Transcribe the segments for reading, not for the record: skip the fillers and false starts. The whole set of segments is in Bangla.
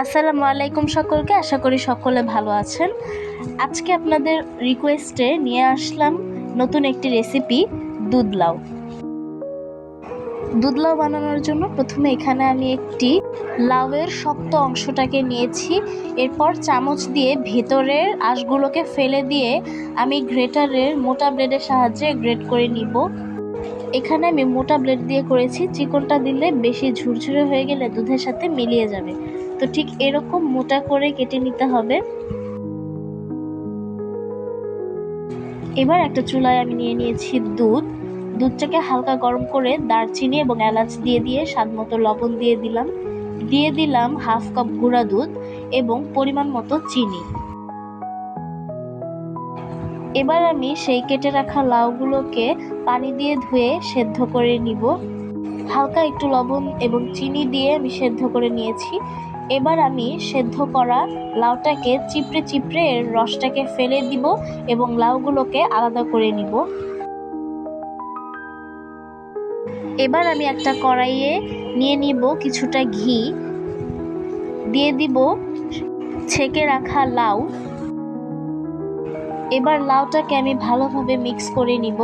আসসালামু আলাইকুম সকলকে, আশা করি সকলে ভালো আছেন। আজকে আপনাদের রিকোয়েস্টে নিয়ে আসলাম নতুন একটি রেসিপি, দুধ লাউ। দুধ লাউ বানানোর জন্য প্রথমে এখানে আমি একটি লাউয়ের শক্ত অংশটাকে নিয়েছি। এরপর চামচ দিয়ে ভেতরের আঁশগুলোকে ফেলে দিয়ে আমি গ্রেটারের মোটা ব্লেডের সাহায্যে গ্রেট করে নিব। এখানে আমি মোটা ব্লেড দিয়ে করেছি, চিকনটা দিলে বেশি ঝুরঝুরে হয়ে গেলে দুধের সাথে মিলিয়ে যাবে। তো ঠিক এরকম মোটা করে কেটে নিতে হবে। এবার একটা চুলায় আমি নিয়ে নিয়েছি দুধটাকে হালকা গরম করে দারচিনি এবং এলাচ দিয়ে স্বাদ মতো লবণ দিয়ে দিলাম হাফ কাপ গুঁড়া দুধ এবং পরিমাণ মতো চিনি। এবার আমি সেই কেটে রাখা লাউগুলোকে পানি দিয়ে ধুয়ে সেদ্ধ করে নিব। হালকা একটু লবণ এবং চিনি দিয়ে আমি সেদ্ধ করে নিয়েছি। এবার আমি সেদ্ধ করা লাউটাকে চিপড়ে এর রসটাকে ফেলে দিব এবং লাউগুলোকে আলাদা করে নিব। এবার আমি একটা কড়াইয়ে নিয়ে নিব কিছুটা ঘি, দিয়ে দিব ছেঁকে রাখা লাউ। এবার লাউটাকে আমি ভালোভাবে মিক্স করে নিব।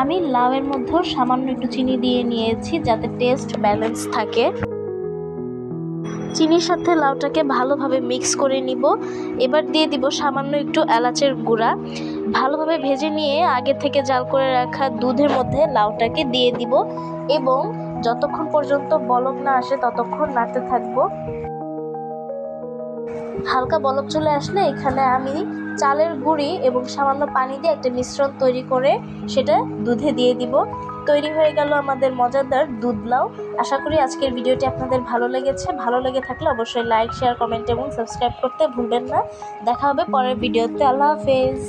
আমি লাউয়ের মধ্যেও সামান্য একটু চিনি দিয়ে নিয়েছি যাতে টেস্ট ব্যালেন্স থাকে। চিনির সাথে লাউটাকে ভালোভাবে মিক্স করে নিব। এবার দিয়ে দিব সামান্য একটু এলাচের গুঁড়া। ভালোভাবে ভেজে নিয়ে আগে থেকে জাল করে রাখা দুধের মধ্যে লাউটাকে দিয়ে দিব এবং যতক্ষণ পর্যন্ত বলক না আসে ততক্ষণ নাড়তে থাকবো। হালকা বলক চলে আসলে এখানে আমি চালের গুঁড়ি এবং সামান্য পানি দিয়ে একটা মিশ্রণ তৈরি করে সেটা দুধে দিয়ে দিব। তৈরি হয়ে গেল আমাদের মজাদার দুধ লাউ। আশা করি আজকের ভিডিওটি আপনাদের ভালো লেগেছে। ভালো লেগে থাকলে অবশ্যই লাইক, শেয়ার, কমেন্ট এবং সাবস্ক্রাইব করতে ভুলবেন না। দেখা হবে পরের ভিডিওতে। আল্লাহ হাফেজ।